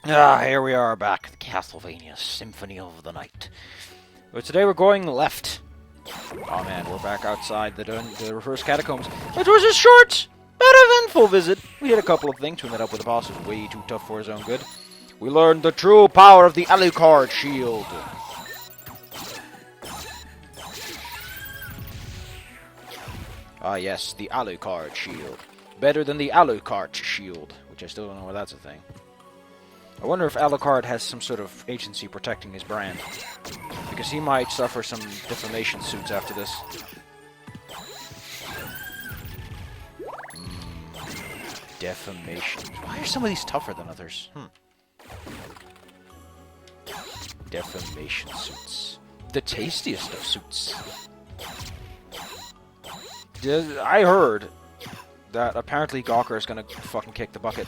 Ah, here we are back at Castlevania Symphony of the Night. But today we're going left. Oh man, we're back outside the reverse catacombs. It was a short but eventful visit. We did a couple of things. We met up with a boss who's way too tough for his own good. We learned the true power of the Alucard shield. Ah yes, the Alucard shield. Better than the Alucard shield, which I still don't know why that's a thing. I wonder if Alucard has some sort of agency protecting his brand. Because he might suffer some defamation suits after this. Defamation. Why are some of these tougher than others? Defamation suits. The tastiest of suits. I heard that apparently Gawker is gonna fucking kick the bucket.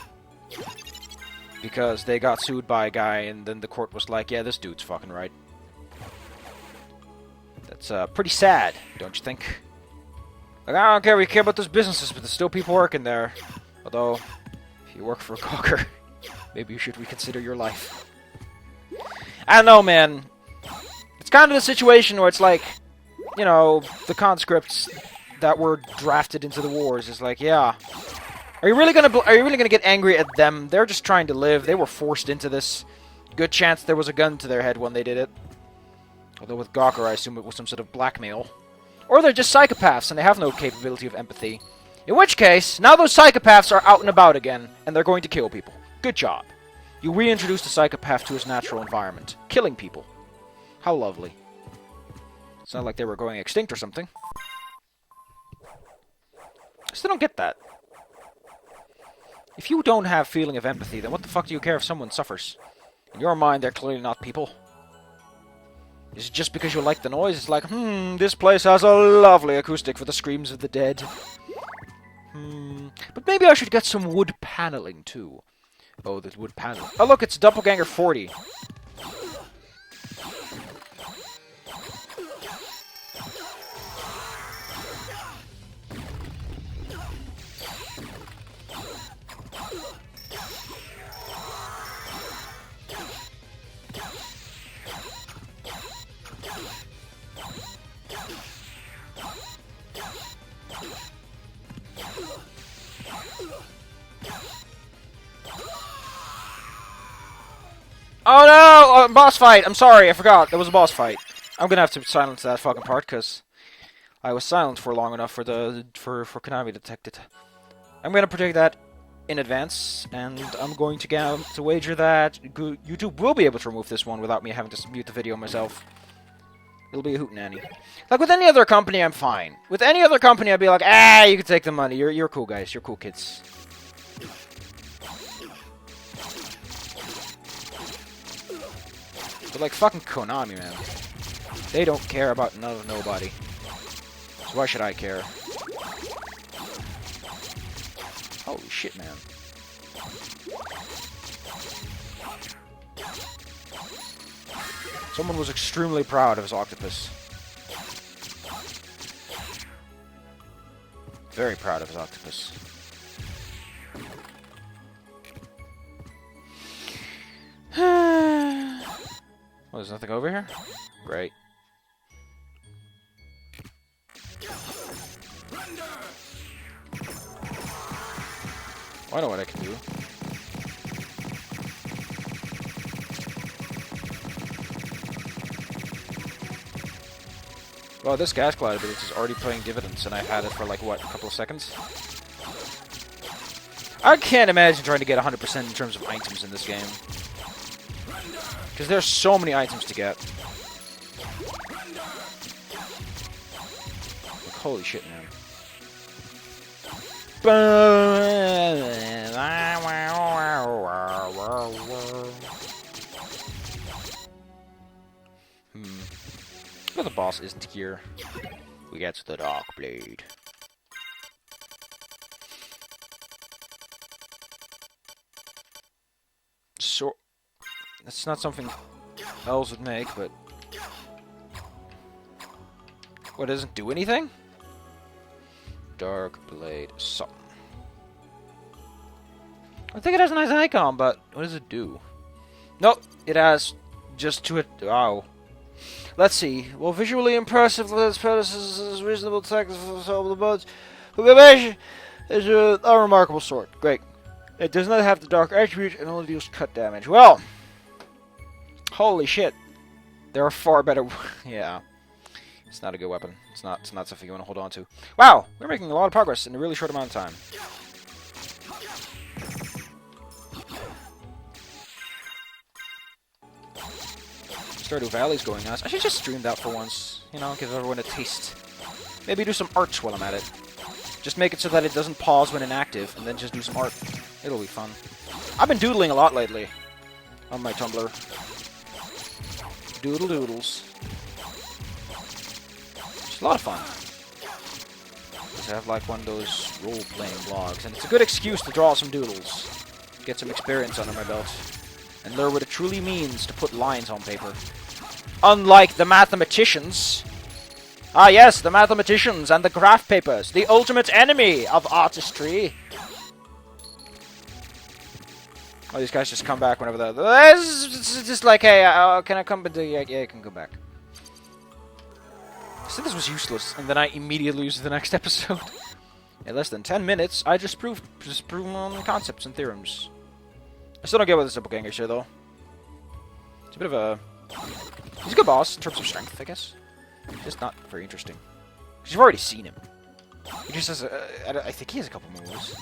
Because they got sued by a guy, and then the court was like, yeah, this dude's fucking right. That's pretty sad, don't you think? Like, I don't care, we care about those businesses, but there's still people working there. Although, if you work for a Gawker, maybe you should reconsider your life. I don't know, man. It's kind of a situation where it's like, you know, the conscripts that were drafted into the wars is like, yeah. Are you really gonna get angry at them? They're just trying to live. They were forced into this. Good chance there was a gun to their head when they did it. Although with Gawker, I assume it was some sort of blackmail. Or they're just psychopaths and they have no capability of empathy. In which case, now those psychopaths are out and about again, and they're going to kill people. Good job. You reintroduced a psychopath to his natural environment. Killing people. How lovely. It's not like they were going extinct or something. I still don't get that. If you don't have feeling of empathy, then what the fuck do you care if someone suffers? In your mind, they're clearly not people. Is it just because you like the noise? It's like, this place has a lovely acoustic for the screams of the dead. But maybe I should get some wood paneling, too. Oh, the wood paneling. Oh, look, it's Doppelgänger 40. Oh no! Boss fight! I'm sorry, I forgot. There was a boss fight. I'm gonna have to silence that fucking part, because I was silent for long enough for Konami to detect it. I'm gonna predict that in advance, and I'm going to wager that YouTube will be able to remove this one without me having to mute the video myself. It'll be a hootenanny. Like with any other company, I'm fine. With any other company, I'd be like, you can take the money. You're cool guys. You're cool kids. But like fucking Konami, man. They don't care about none of nobody. So why should I care? Holy shit, man. Someone was extremely proud of his octopus. Very proud of his octopus. Oh, there's nothing over here? Great. Well, I know what I can do. Well, this gas cloud ability is already paying dividends, and I've had it for like, what, a couple of seconds? I can't imagine trying to get 100% in terms of items in this game. Because there's so many items to get. Like, holy shit, man. Well, the boss isn't here. We get the Dark Blade. So, that's not something elves would make, but... What, doesn't do anything? Dark Blade something. I think it has a nice icon, but what does it do? Nope, it has just to it. Wow. Let's see. Well, visually impressive. Let's is reasonable text of the boats. Is a unremarkable sword. Great. It does not have the dark attribute and only deals cut damage. Well, holy shit. There are far better. Yeah. It's not a good weapon. It's not something you want to hold on to. Wow, we're making a lot of progress in a really short amount of time. Stardew Valley's going nice. I should just stream that for once. You know, give everyone a taste. Maybe do some art while I'm at it. Just make it so that it doesn't pause when inactive, and then just do some art. It'll be fun. I've been doodling a lot lately on my Tumblr. Doodle doodles. It's a lot of fun. Because I have like one of those role-playing vlogs, and it's a good excuse to draw some doodles. Get some experience under my belt. And learn what it truly means to put lines on paper. Unlike the mathematicians. Ah yes, the mathematicians and the graph papers. The ultimate enemy of artistry. Oh, these guys just come back whenever they're... It's just like, hey, can I come? Yeah, you can go back. I said this was useless, and then I immediately lose the next episode. In less than 10 minutes, I just proved on concepts and theorems. I still don't get what this Doppelgänger here, though. It's a bit of a... He's a good boss in terms of strength, I guess. Just not very interesting. Because you've already seen him. He just has a... I think he has a couple moves.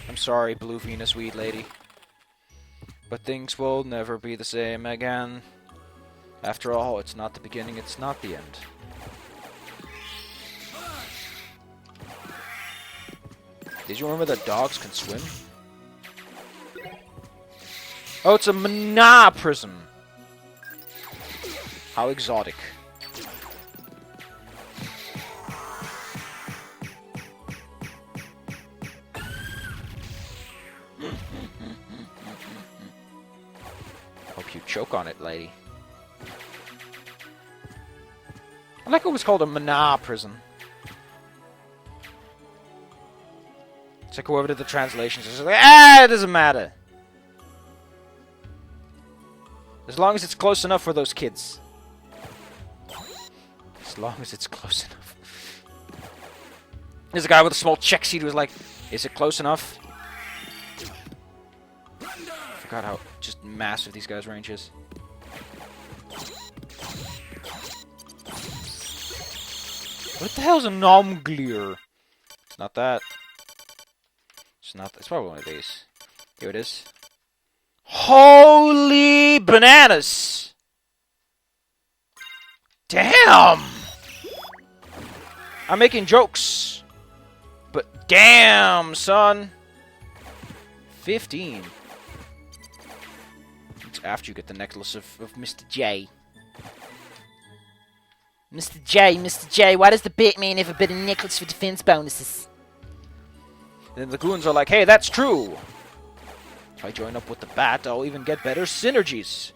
I'm sorry, Blue Venus Weed Lady. But things will never be the same again. After all, it's not the beginning, it's not the end. Did you remember that dogs can swim? Oh, it's a mana prism. How exotic. Hope you choke on it, lady. I like it was called a mana prism. It's like whoever did the translations is like, it doesn't matter. As long as it's close enough for those kids. As long as it's close enough. There's a guy with a small check seat who's like, is it close enough? I forgot how just massive these guys' range is. What the hell's a Nomglir? It's not that. It's probably one of these. Here it is. Holy bananas! Damn! I'm making jokes. But damn, son. 15. It's after you get the necklace of Mr. J. Mr. J, why does the Batman have a bit of necklace for defense bonuses? Then the goons are like, hey, that's true. If I join up with the Bat, I'll even get better synergies.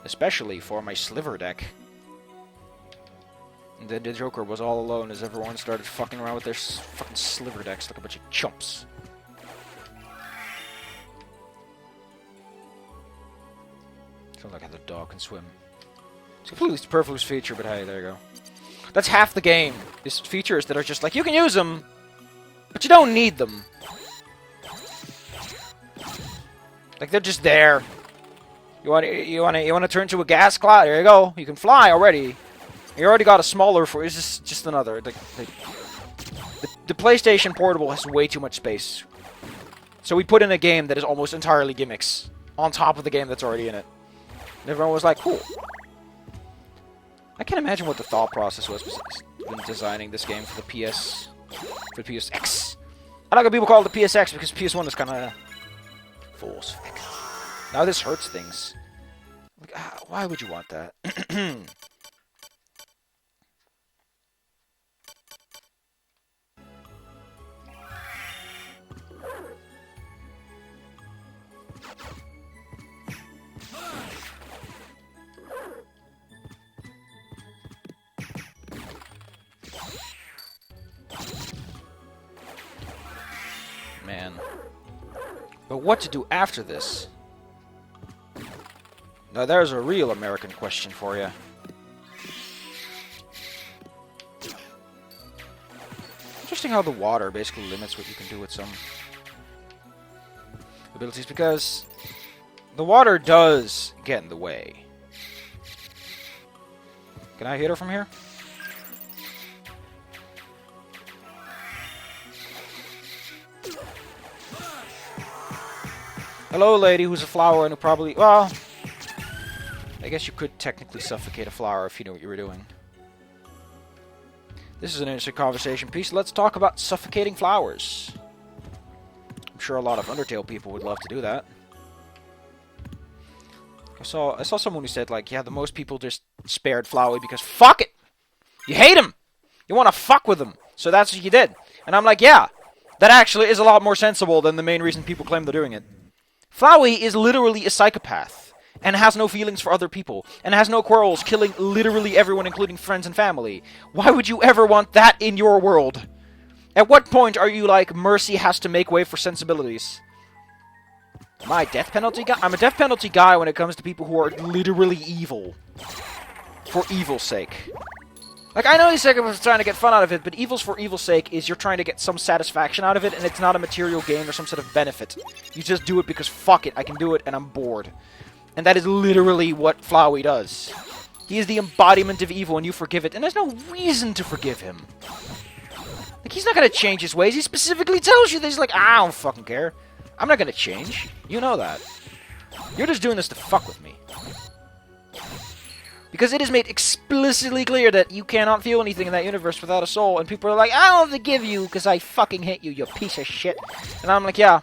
Especially for my Sliver deck. And then the Joker was all alone as everyone started fucking around with their fucking Sliver decks like a bunch of chumps. Sounds like how the dog can swim. It's a completely superfluous feature, but hey, there you go. That's half the game. These features that are just like, you can use them, but you don't need them. Like, they're just there. You want to turn into a gas cloud? There you go. You can fly already. You already got a smaller for. It's just another. The PlayStation Portable has way too much space. So we put in a game that is almost entirely gimmicks on top of the game that's already in it. And everyone was like, cool. I can't imagine what the thought process was when designing this game for the PSX. I like how people call it the PSX because PS1 is kind of force. Now this hurts things. Like, why would you want that? Man. But what to do after this? Now there's a real American question for you. Interesting how the water basically limits what you can do with some abilities, because the water does get in the way. Can I hit her from here? Hello, lady who's a flower and who probably... Well, I guess you could technically suffocate a flower if you knew what you were doing. This is an interesting conversation piece. Let's talk about suffocating flowers. I'm sure a lot of Undertale people would love to do that. I saw someone who said, like, yeah, the most people just spared Flowey because fuck it! You hate him! You want to fuck with him! So that's what you did. And I'm like, yeah, that actually is a lot more sensible than the main reason people claim they're doing it. Flowey is literally a psychopath, and has no feelings for other people, and has no quarrels, killing literally everyone, including friends and family. Why would you ever want that in your world? At what point are you like, mercy has to make way for sensibilities? Am I a death penalty guy? I'm a death penalty guy when it comes to people who are literally evil. For evil's sake. Like, I know these psychopaths are trying to get fun out of it, but evil's for evil's sake is you're trying to get some satisfaction out of it, and it's not a material gain or some sort of benefit. You just do it because fuck it, I can do it, and I'm bored. And that is literally what Flowey does. He is the embodiment of evil, and you forgive it, and there's no reason to forgive him. Like, he's not gonna change his ways. He specifically tells you that he's like, I don't fucking care. I'm not gonna change. You know that. You're just doing this to fuck with me. Because it is made explicitly clear that you cannot feel anything in that universe without a soul, and people are like, I don't forgive you because I fucking hate you, you piece of shit. And I'm like, yeah.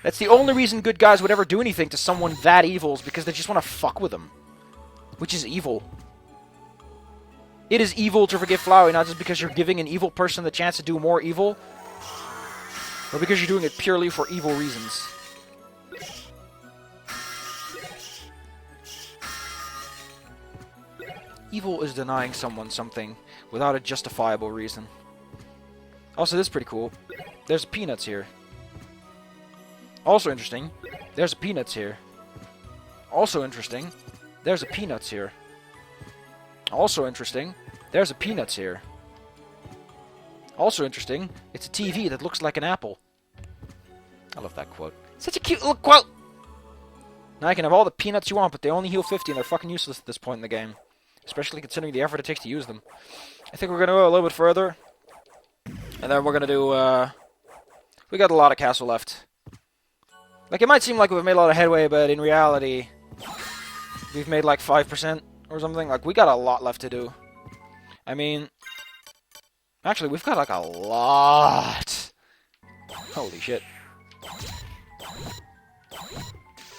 That's the only reason good guys would ever do anything to someone that evil is because they just want to fuck with them. Which is evil. It is evil to forgive Flowey, not just because you're giving an evil person the chance to do more evil, or because you're doing it purely for evil reasons. Evil is denying someone something without a justifiable reason. Also, this is pretty cool. There's peanuts here. Also interesting, there's a peanuts here. Also interesting, there's a peanuts here. Also interesting, there's a peanuts here. Also interesting, it's a TV that looks like an apple. I love that quote. Such a cute little quote! Now you can have all the peanuts you want, but they only heal 50 and they're fucking useless at this point in the game. Especially considering the effort it takes to use them. I think we're going to go a little bit further. And then we're going to do, we got a lot of castle left. Like, it might seem like we've made a lot of headway, but in reality, we've made like 5% or something. Like, we got a lot left to do. I mean, actually, we've got like a lot. Holy shit.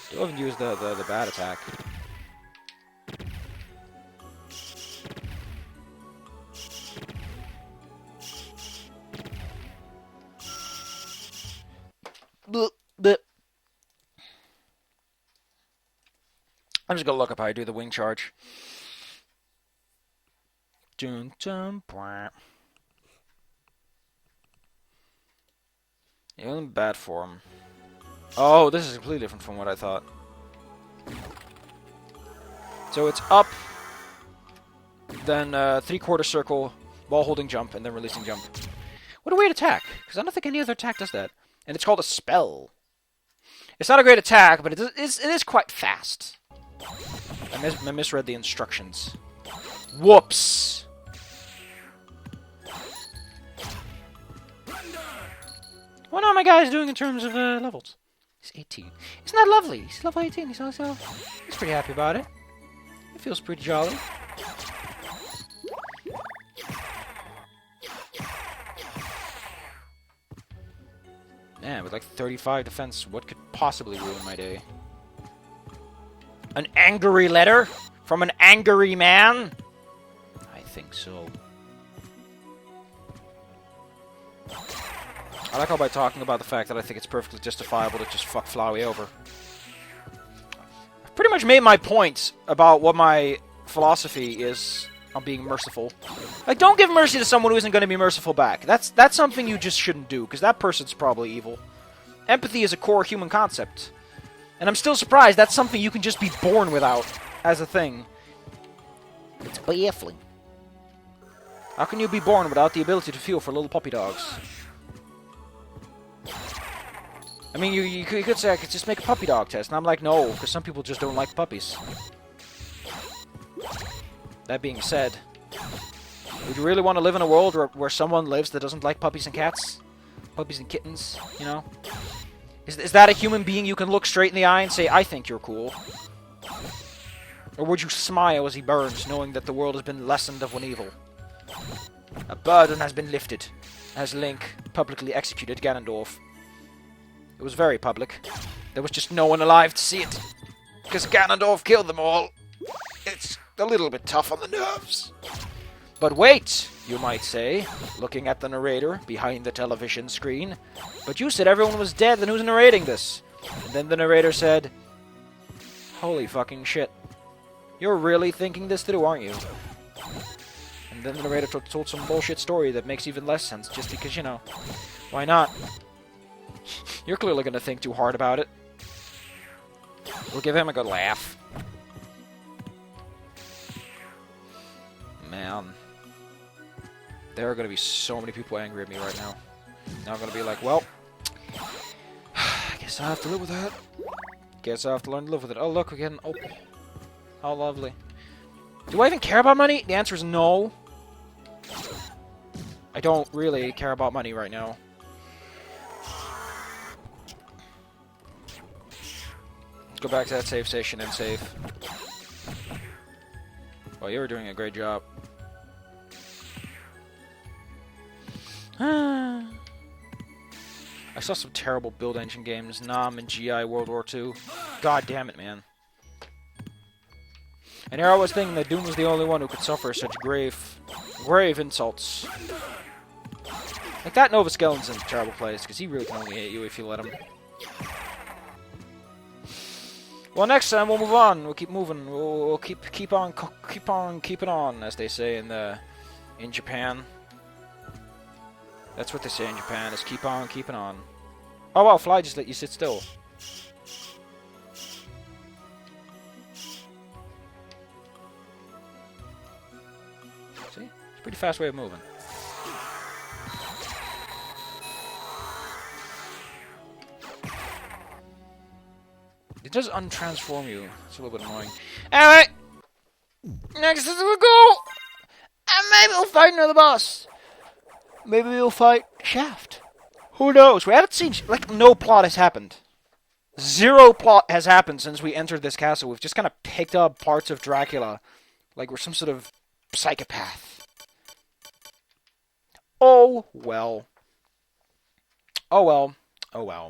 Still haven't used the bat attack. I'm just gonna look up how I do the wing charge. In bad form. Oh, this is completely different from what I thought. So it's up, then 3/4 circle, ball holding jump, and then releasing jump. What a weird attack, because I don't think any other attack does that. And it's called a spell. It's not a great attack, but it is quite fast. I misread the instructions. Whoops! What are my guys doing in terms of levels? He's 18. Isn't that lovely? He's level 18. He's pretty happy about it. It feels pretty jolly. Man, with like 35 defense, what could possibly ruin my day? An angry letter? From an angry man? I think so. I like how by talking about the fact that I think it's perfectly justifiable to just fuck Flowey over. I've pretty much made my points about what my philosophy is on being merciful. Like, don't give mercy to someone who isn't going to be merciful back. That's something you just shouldn't do, because that person's probably evil. Empathy is a core human concept. And I'm still surprised that's something you can just be born without as a thing. It's baffling. How can you be born without the ability to feel for little puppy dogs? I mean, you could say I could just make a puppy dog test, and I'm like, no, because some people just don't like puppies. That being said, would you really want to live in a world where someone lives that doesn't like puppies and cats? Puppies and kittens, you know? Is that a human being you can look straight in the eye and say, I think you're cool? Or would you smile as he burns, knowing that the world has been lessened of one evil? A burden has been lifted, as Link publicly executed Ganondorf. It was very public. There was just no one alive to see it. Because Ganondorf killed them all. It's a little bit tough on the nerves. But wait, you might say, looking at the narrator behind the television screen. But you said everyone was dead, then who's narrating this? And then the narrator said, holy fucking shit. You're really thinking this through, aren't you? And then the narrator told some bullshit story that makes even less sense, just because, you know, why not? You're clearly going to think too hard about it. We'll give him a good laugh. Man. There are going to be so many people angry at me right now. Now I'm going to be like, well, I guess I have to live with that. Guess I have to learn to live with it. Oh, look, we're getting opal. How lovely. Do I even care about money? The answer is no. I don't really care about money right now. Let's go back to that save station and save. Well, you were doing a great job. I saw some terrible build engine games. Nam and GI World War II. God damn it, man. And here I was thinking that Doom was the only one who could suffer such grave insults. Like, that Nova Skeleton's in a terrible place, because he really can only hit you if you let him. Well, next time we'll move on. We'll keep moving. We'll keep on keeping on, as they say in Japan. That's what they say in Japan, is keep on keeping on. Oh wow, Fly just let you sit still. See? It's a pretty fast way of moving. It does untransform you. It's a little bit annoying. Anyway! Next is we'll go! And maybe we'll fight another boss. Maybe we'll fight Shaft. Who knows? We haven't seen... Like, no plot has happened. Zero plot has happened since we entered this castle. We've just kind of picked up parts of Dracula. Like we're some sort of psychopath. Oh, well. Oh, well. Oh, well.